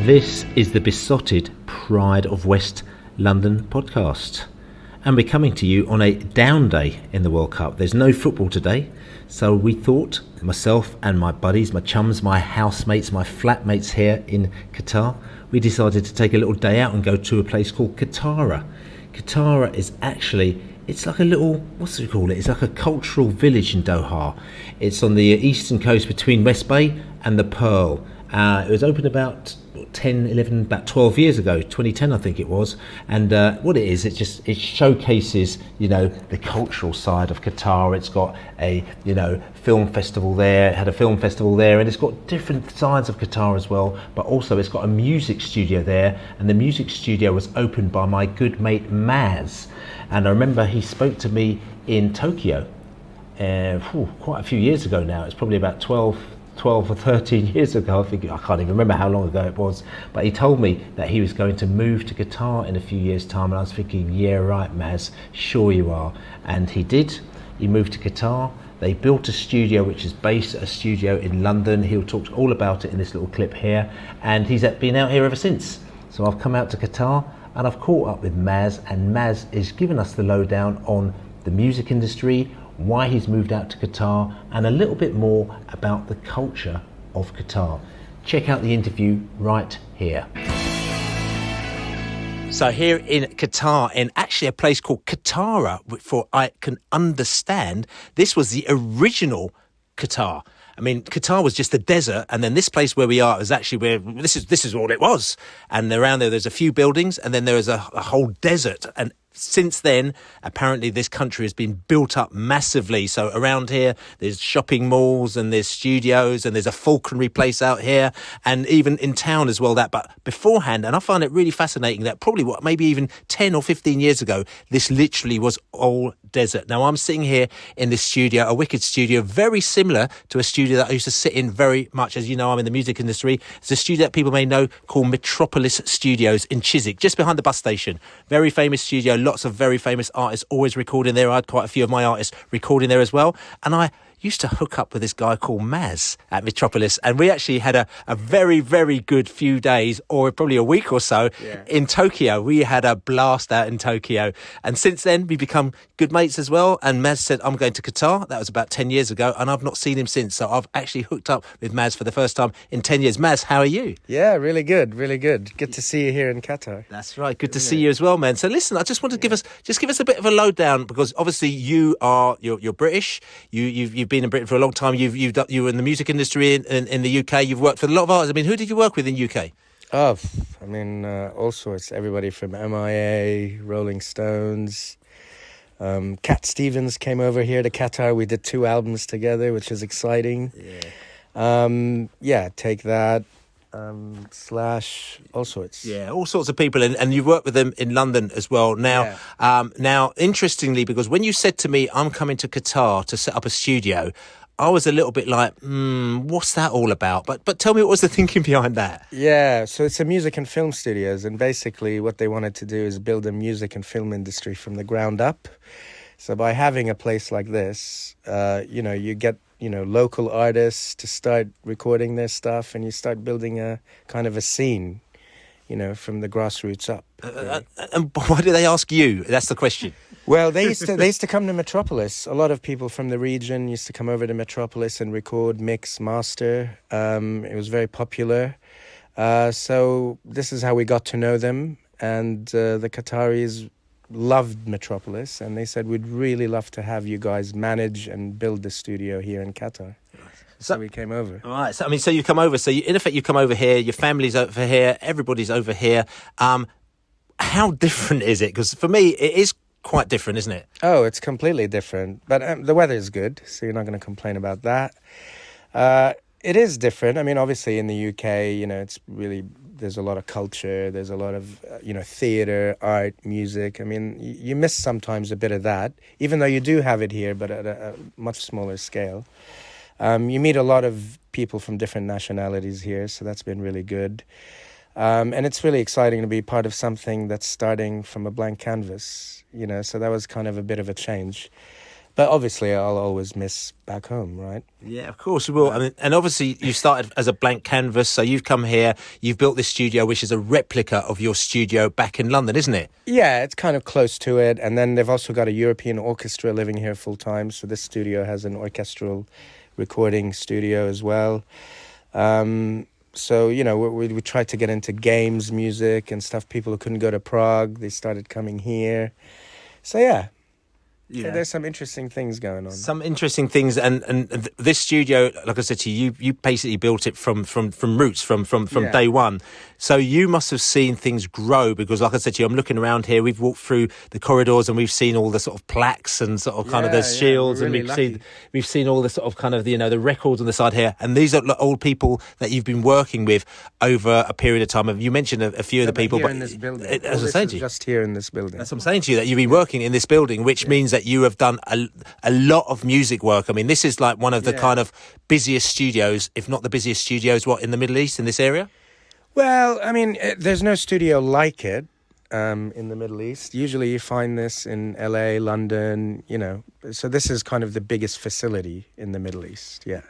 This is the Besotted Pride of West London podcast, and we're coming to you on a down day in the World Cup. There's no football today, so we thought, myself and my buddies, my chums, my housemates, my flatmates here in Qatar, we decided to take a little day out and go to a place called Qatari. Qatari is actually, it's like a little, what's it called? It's like a cultural village in Doha. It's on the eastern coast between West Bay and the Pearl. It was opened about about 12 years ago, 2010 I think it was, and what it is, it showcases, the cultural side of Qatar. It's got a, film festival there, it had a film festival there, and it's got different sides of Qatar as well, but also it's got a music studio there, and the music studio was opened by my good mate Maz, and I remember he spoke to me in Tokyo quite a few years ago now. It's probably about 12 or 13 years ago, I can't even remember how long ago it was, but he told me that he was going to move to Qatar in a few years' time, and I was thinking, yeah, right, Maz, sure you are. And he did. He moved to Qatar. They built a studio which is based at a studio in London. He'll talk all about it in this little clip here, and he's been out here ever since. So I've come out to Qatar and I've caught up with Maz, and Maz is giving us the lowdown on the music industry, why he's moved out to Qatar, and a little bit more about the culture of Qatar. Check out the interview right here. So here in Qatar, in actually a place called Qatari, for I can understand, this was the original Qatar. I mean, Qatar was just a desert, and then this place where we are is actually where this is all it was. And around there's a few buildings, and then there is a whole desert. And since then, apparently this country has been built up massively. So around here, there's shopping malls and there's studios and there's a falconry place out here, and even in town as well. But beforehand, and I find it really fascinating that probably maybe even 10 or 15 years ago, this literally was all desert. Now I'm sitting here in this studio, a wicked studio, very similar to a studio that I used to sit in very much. As you know, I'm in the music industry. It's a studio that people may know called Metropolis Studios in Chiswick, just behind the bus station. Very famous studio. Lots of very famous artists always recording there. I had quite a few of my artists recording there as well. And I used to hook up with this guy called Maz at Metropolis, and we actually had a very, very good few days, or probably a week or so, in Tokyo. We had a blast out in Tokyo, and since then we become good mates as well. And Maz said, I'm going to Qatar. That was about 10 years ago, and I've not seen him since. So I've actually hooked up with Maz for the first time in 10 years. Maz, how are you? Yeah, really good, really good. Good to see you here in Qatar. That's right. Good to see you as well, man. So listen, I just want to give us a bit of a lowdown, because obviously you're British. You've been in Britain for a long time. You were in the music industry in the UK. You've worked with a lot of artists. I mean, who did you work with in UK? Oh, I mean, all sorts. Everybody from MIA, Rolling Stones. Cat Stevens came over here to Qatar. We did 2 albums together, which is exciting. Take That. Slash, all sorts. Yeah, all sorts of people, and you work with them in London as well. Now, interestingly, because when you said to me, I'm coming to Qatar to set up a studio, I was a little bit like, what's that all about? But tell me, what was the thinking behind that? Yeah, so it's a music and film studios, and basically what they wanted to do is build a music and film industry from the ground up. So by having a place like this, you get local artists to start recording their stuff, and you start building a kind of a scene, from the grassroots up. And why do they ask you? That's the question. Well, they used to come to Metropolis. A lot of people from the region used to come over to Metropolis and record, mix, master. It was very popular. So this is how we got to know them. And the Qataris loved Metropolis, and they said, we'd really love to have you guys manage and build the studio here in Qatar. So we came over. All right. So, so you come over. So in effect, you come over here, your family's over here, everybody's over here. How different is it? Because for me, it is quite different, isn't it? Oh, it's completely different. But the weather is good, so you're not going to complain about that. It is different. I mean, obviously in the UK, it's really, there's a lot of culture. There's a lot of, theatre, art, music. I mean, you miss sometimes a bit of that, even though you do have it here, but at a much smaller scale. You meet a lot of people from different nationalities here, so that's been really good. And it's really exciting to be part of something that's starting from a blank canvas, so that was kind of a bit of a change. But obviously, I'll always miss back home, right? Yeah, of course we will. I mean, and obviously you started as a blank canvas, so you've come here, you've built this studio, which is a replica of your studio back in London, isn't it? Yeah, it's kind of close to it. And then they've also got a European orchestra living here full time. So this studio has an orchestral recording studio as well. So, you know, we tried to get into games music and stuff. People who couldn't go to Prague, they started coming here. So, yeah. Yeah, there's some interesting things going on. Some interesting things, and this studio, like I said to you, you basically built it from roots, from day one. So you must have seen things grow, because like I said to you, I'm looking around here. We've walked through the corridors and we've seen all the sort of plaques and sort of kind of the shields, really and we've seen all the sort of kind of the records on the side here. And these are old people that you've been working with over a period of time. You mentioned a few of the people, but in this building, as I'm saying to you, just here in this building. That's what I'm saying to you, that you've been working in this building, which means that you have done a lot of music work. I mean, this is like one of the kind of busiest studios, if not the busiest studios, in the Middle East, in this area? Well, I mean, there's no studio like it in the Middle East. Usually you find this in LA, London, you know. So this is kind of the biggest facility in the Middle East, yeah.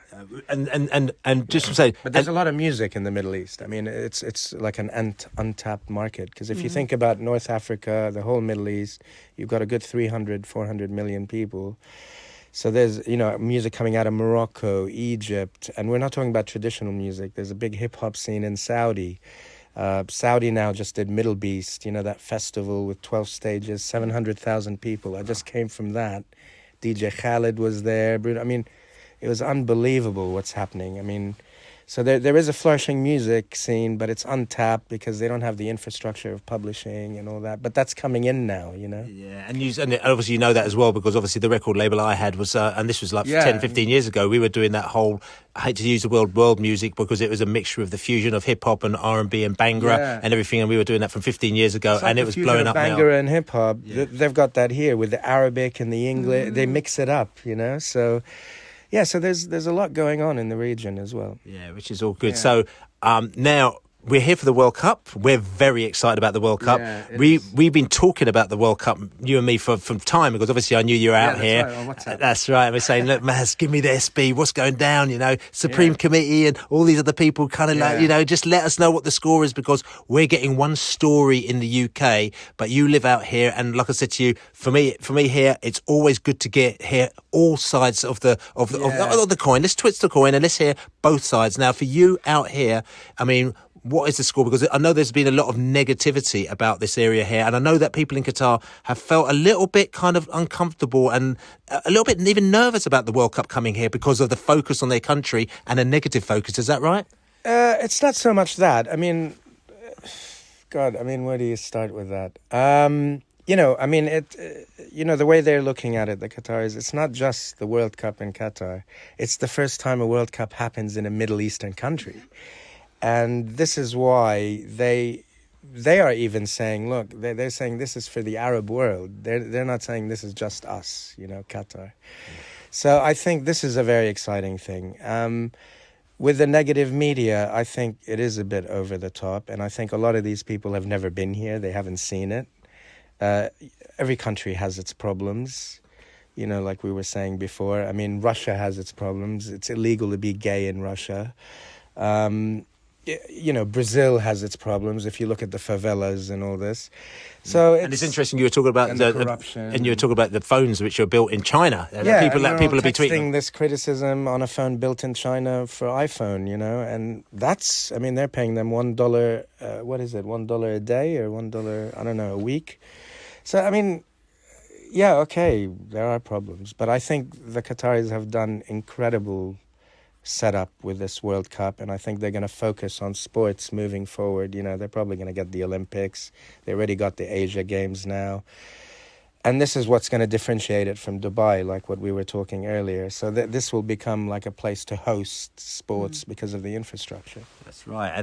And just to say... But there's a lot of music in the Middle East. I mean, it's like an untapped market. Because if you think about North Africa, the whole Middle East, you've got a good 300, 400 million people. So there's, you know, music coming out of Morocco, Egypt. And we're not talking about traditional music. There's a big hip-hop scene in Saudi. Saudi now just did Middle Beast, you know, that festival with 12 stages, 700,000 people. I just came from that. DJ Khaled was there. I mean, it was unbelievable what's happening. I mean, so there is a flourishing music scene, but it's untapped because they don't have the infrastructure of publishing and all that. But that's coming in now, you know? Yeah, and obviously you know that as well, because obviously the record label I had was, and this was like 10, 15 years ago, we were doing that whole, I hate to use the word world music, because it was a mixture of the fusion of hip-hop and R&B and Bhangra and everything, and we were doing that from 15 years ago, and it was blowing up now. Bhangra and hip-hop, they've got that here with the Arabic and the English. They mix it up, you know? So... yeah, so there's a lot going on in the region as well. Yeah, which is all good. So now we're here for the World Cup. We're very excited about the World Cup. Yeah, we've been talking about the World Cup, you and me, from time, because obviously I knew you were out here. Right, on WhatsApp. That's right. We're saying, look, Maz, give me the SB. What's going down? You know, Supreme Committee and all these other people kind of like, you know, just let us know what the score is, because we're getting one story in the UK, but you live out here. And like I said to you, for me here, it's always good to hear all sides of the coin. Let's twist the coin and let's hear both sides. Now, for you out here, I mean, what is the score? Because I know there's been a lot of negativity about this area here, and I know that people in Qatar have felt a little bit kind of uncomfortable and a little bit even nervous about the World Cup coming here because of the focus on their country and a negative focus. Is that right? It's not so much that. I mean, God, I mean, where do you start with that? You know, I mean, the way they're looking at it, the Qataris, it's not just the World Cup in Qatar. It's the first time a World Cup happens in a Middle Eastern country. And this is why they are even saying, look, they're saying this is for the Arab world. They're not saying this is just us, you know, Qatar. So I think this is a very exciting thing. With the negative media, I think it is a bit over the top. And I think a lot of these people have never been here. They haven't seen it. Every country has its problems, you know, like we were saying before. I mean, Russia has its problems. It's illegal to be gay in Russia. You know, Brazil has its problems if you look at the favelas and all this. So it's interesting you were talking about the corruption, and you were talking about the phones which are built in China. People are tweeting this criticism on a phone built in China for iPhone, you know, and that's, I mean, they're paying them $1. What is it? $1 a day or $1? I don't know, a week. So I mean, yeah, okay, there are problems, but I think the Qataris have done incredible setup with this World Cup, and I think they're going to focus on sports moving forward. You know, they're probably going to get the Olympics. They already got the Asia Games now. And this is what's going to differentiate it from Dubai, like what we were talking earlier. So this will become like a place to host sports because of the infrastructure. That's right.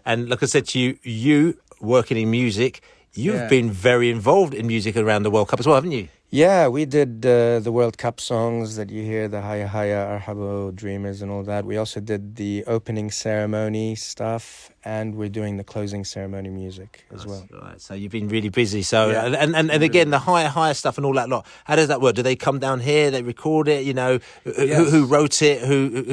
And like I said to you working in music, you've been very involved in music around the World Cup as well, haven't you? Yeah, we did the World Cup songs that you hear, the Haya Haya, Arhabo, Dreamers and all that. We also did the opening ceremony stuff, and we're doing the closing ceremony music as well. Right. So you've been really busy. So Yeah. and again, the higher stuff and all that lot. How does that work? Do they come down here? They record it? You know, who wrote it? Who?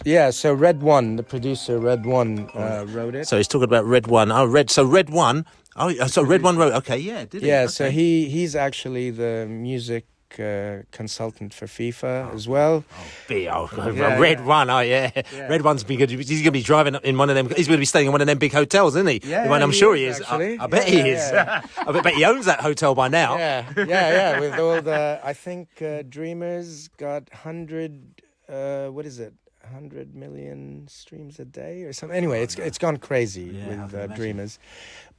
Yeah. So Red One, the producer, Red One wrote it. So he's talking about Red One. Oh, Red. So Red One. Oh, so Red One wrote. Okay, yeah, did he? Yeah. Okay. So he's actually the music consultant for FIFA as well. Red One. Oh, yeah. Red One's be good. He's going to be driving in one of them. He's going to be staying in one of them big hotels, isn't he? Yeah, I'm sure he is. Actually. I bet he is. Yeah. I bet he owns that hotel by now. Yeah. With all the, I think Dreamers got 100 million streams a day or something. Anyway, it's gone crazy with Dreamers.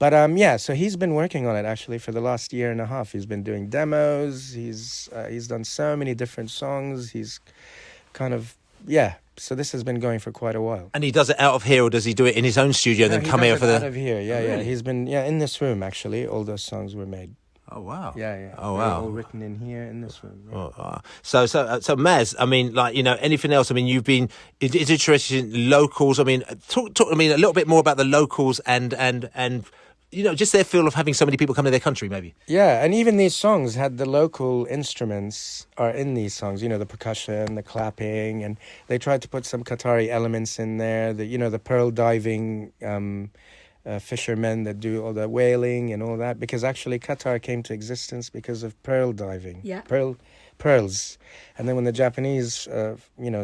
But so he's been working on it actually for the last year and a half. He's been doing demos. He's done so many different songs. He's kind of So this has been going for quite a while. And he does it out of here, or does he do it in his own studio and then come here for the? Out of here, yeah. Really? He's been in this room actually. All those songs were made. Oh wow! Yeah. Oh wow! They're all written in here in this room. Yeah. Oh, wow. So Maz, I mean, like, you know, anything else? I mean, you've been it's interested in locals. I mean, talk. I mean, a little bit more about the locals and you know, just their feel of having so many people come to their country, maybe. Yeah, and even these songs had the local instruments are in these songs. You know, the percussion, the clapping, and they tried to put some Qatari elements in there. The pearl diving. Fishermen that do all the whaling and all that, because actually Qatar came to existence because of pearl diving. Yeah. Pearls. And then when the Japanese,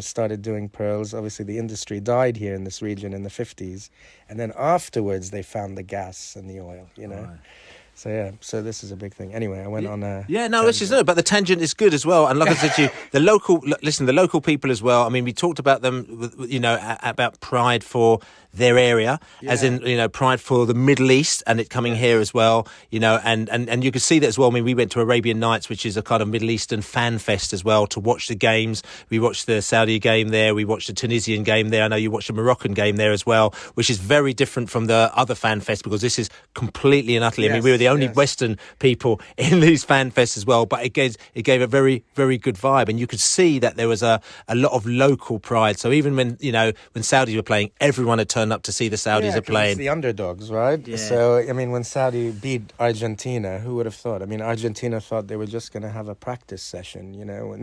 started doing pearls, obviously the industry died here in this region in the 50s. And then afterwards they found the gas and the oil, you know. Right. So this is a big thing. Anyway, I went on a tangent. But the tangent is good as well. And like I said to you, the local people as well. I mean, we talked about them, you know, about pride for their area, as in, you know, pride for the Middle East and it coming here as well, you know, and you could see that as well. I mean, we went to Arabian Nights, which is a kind of Middle Eastern fan fest as well, to watch the games. We watched the Saudi game there. We watched the Tunisian game there. I know you watched the Moroccan game there as well, which is very different from the other fan fest, because this is completely and utterly, I mean, we were the only Western people in these fan fests as well, but it gave a very, very good vibe. And you could see that there was a lot of local pride. So even when Saudis were playing, everyone had turned up to see the Saudis are playing. It's the underdogs, right? Yeah. So, I mean, when Saudi beat Argentina, who would have thought? I mean, Argentina thought they were just going to have a practice session, you know,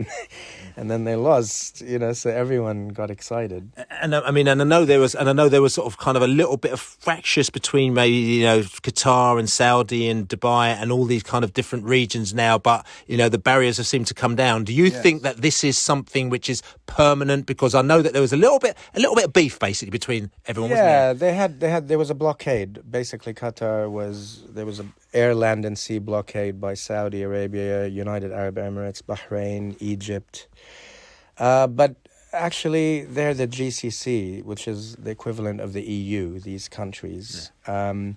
and then they lost, you know, so everyone got excited. And I know there was sort of kind of a little bit of fractious between maybe, you know, Qatar and Saudi and Dubai and all these kind of different regions now, but, you know, the barriers have seemed to come down. Do you think that this is something which is permanent? Because I know that there was a little bit of beef basically between everyone, wasn't there? There was a blockade. Basically, there was a air, land and sea blockade by Saudi Arabia, United Arab Emirates, Bahrain, Egypt. But actually, they're the GCC, which is the equivalent of the EU, these countries. Yeah.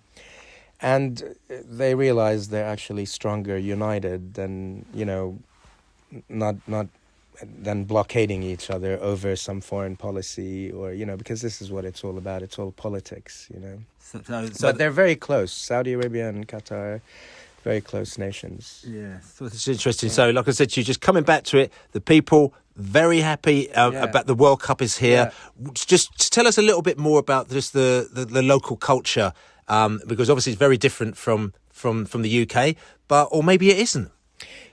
And they realize they're actually stronger united than, you know, not than blockading each other over some foreign policy, or, you know, because this is what it's all about. It's all politics, you know. But they're very close. Saudi Arabia and Qatar, very close nations. Yeah, so it's interesting. So, like I said to you, just coming back to it, the people very happy about the World Cup is here. Yeah. Just tell us a little bit more about just the local culture, because obviously it's very different from the UK, or maybe it isn't.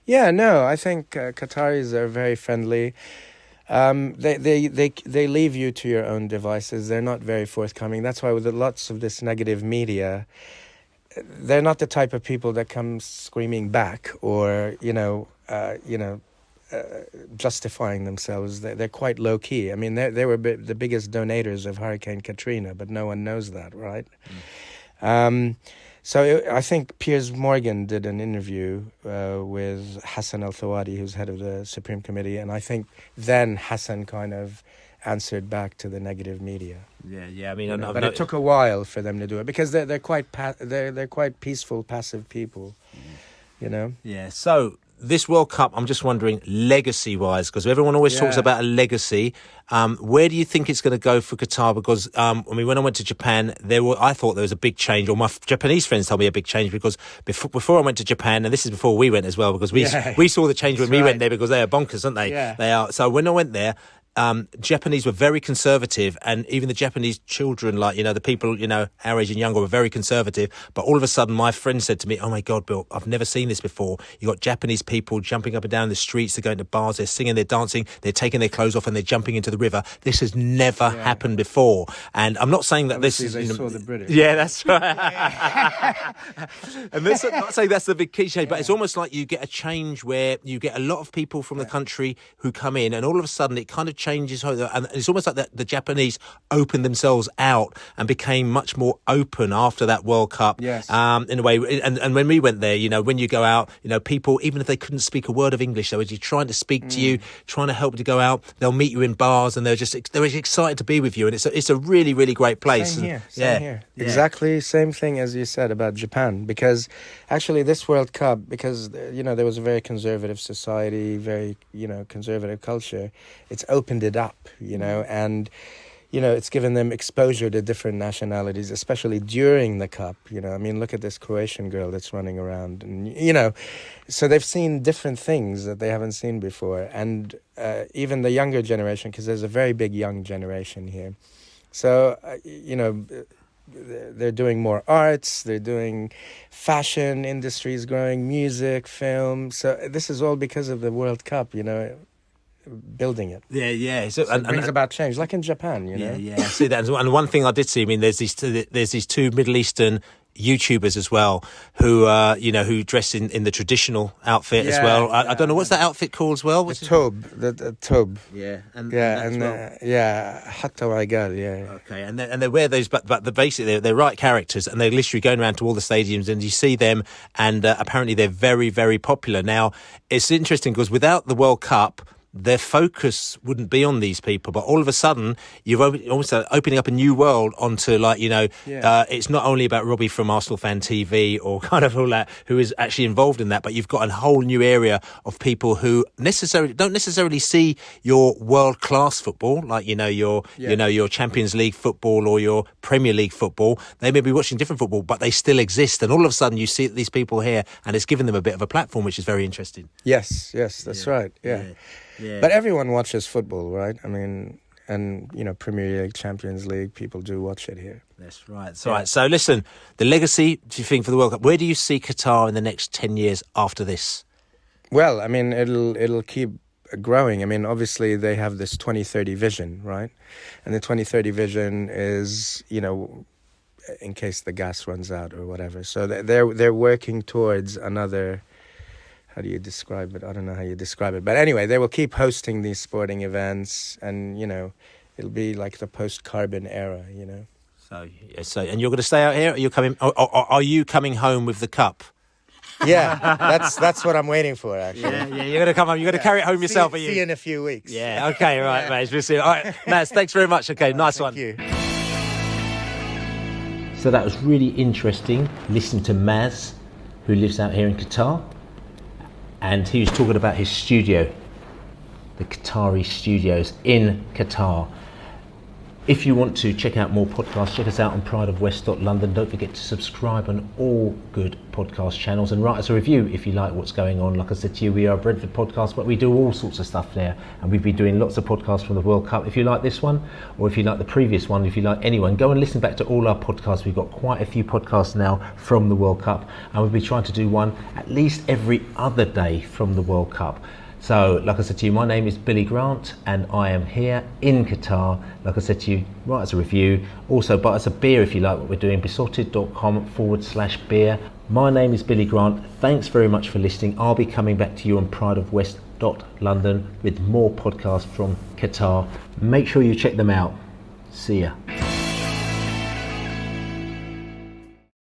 Yeah, no, I think Qataris are very friendly. They leave you to your own devices. They're not very forthcoming. That's why with lots of this negative media, they're not the type of people that come screaming back or, justifying themselves. They're quite low key. I mean, they were the biggest donators of Hurricane Katrina, but no one knows that, right? So I think Piers Morgan did an interview with Hassan al-Thawadi, who's head of the Supreme Committee, and I think then Hassan kind of answered back to the negative media. Yeah. I mean, but it took a while for them to do it because they're quite peaceful, passive people, you know. Yeah. So this World Cup, I'm just wondering, legacy-wise, because everyone always talks about a legacy. Where do you think it's going to go for Qatar? Because when I went to Japan, I thought there was a big change, or my Japanese friends told me a big change, because before I went to Japan, and this is before we went as well, because we saw the change when we went there, because they are bonkers, aren't they? Yeah. They are. So when I went there, Japanese were very conservative, and even the Japanese children, like, the people, our age and younger, were very conservative. But all of a sudden, my friend said to me, "Oh my God, Bill, I've never seen this before. You got Japanese people jumping up and down the streets, they're going to bars, they're singing, they're dancing, they're taking their clothes off and they're jumping into the river. This has never happened before." And I'm not saying that obviously this is, saw the British. Yeah, that's right. And I'm not saying that's the big key change, but it's almost like you get a change where you get a lot of people from the country who come in, and all of a sudden it kind of changes, and it's almost like the Japanese opened themselves out and became much more open after that World Cup. Yes. In a way, and when we went there, when you go out, people, even if they couldn't speak a word of English, they were just trying to speak to you, trying to help you to go out. They'll meet you in bars, and they're excited to be with you, and it's a really, really great place. Same here. Yeah. Exactly same thing as you said about Japan, because actually this World Cup, because there was a very conservative society, very conservative culture, it's opened it up, and it's given them exposure to different nationalities, especially during the cup. Look at this Croatian girl that's running around, and so they've seen different things that they haven't seen before, and even the younger generation, because there's a very big young generation here. So they're doing more arts, they're doing fashion industries growing, music, film. So this is all because of the World Cup, building it. Yeah. So it brings about change, like in Japan, Yeah. I see that. And one thing I did see, there's these two Middle Eastern YouTubers as well who dress in the traditional outfit as well. I don't know, what's that outfit called as well? The tobe. The tobe. Yeah. Hatta Waigal, Okay, and they wear those, but basically they're right characters, and they're literally going around to all the stadiums, and you see them, and apparently they're very, very popular. Now, it's interesting because without the World Cup, their focus wouldn't be on these people, but all of a sudden you're also opening up a new world onto it's not only about Robbie from Arsenal Fan TV or kind of all that who is actually involved in that, but you've got a whole new area of people who don't necessarily see your world class football, like your Champions League football or your Premier League football. They may be watching different football, but they still exist, and all of a sudden you see these people here, and it's given them a bit of a platform, which is very interesting. Yes, that's right. Yeah. But everyone watches football, right? And Premier League, Champions League, people do watch it here. That's right. Right. So listen, the legacy, do you think, for the World Cup, where do you see Qatar in the next 10 years after this? Well, it'll keep growing. Obviously they have this 2030 vision, right? And the 2030 vision is, in case the gas runs out or whatever. So they're working towards another. How do you describe it? I don't know how you describe it. But anyway, they will keep hosting these sporting events, and, it'll be like the post-carbon era, So, and you're going to stay out here? Are you coming home with the cup? Yeah, that's what I'm waiting for, actually. Yeah, you're going to come home. You're going to carry it home yourself, are you? See you in a few weeks. Yeah, okay, right, mate. We'll see you. All right, Maz, thanks very much. Okay, nice one. Thank you. So that was really interesting. Listen to Maz, who lives out here in Qatar. And he was talking about his studio, the Qatari studios in Qatar. If you want to check out more podcasts, check us out on prideofwest.london. Don't forget to subscribe on all good podcast channels and write us a review if you like what's going on. Like I said to you, we are a Brentford podcast, but we do all sorts of stuff there. And we've been doing lots of podcasts from the World Cup. If you like this one, or if you like the previous one, if you like anyone, go and listen back to all our podcasts. We've got quite a few podcasts now from the World Cup, and we'll be trying to do one at least every other day from the World Cup. So, like I said to you, my name is Billy Grant, and I am here in Qatar. Like I said to you, write us a review. Also, buy us a beer if you like what we're doing, besotted.com/beer. My name is Billy Grant. Thanks very much for listening. I'll be coming back to you on prideofwest.london with more podcasts from Qatar. Make sure you check them out. See ya.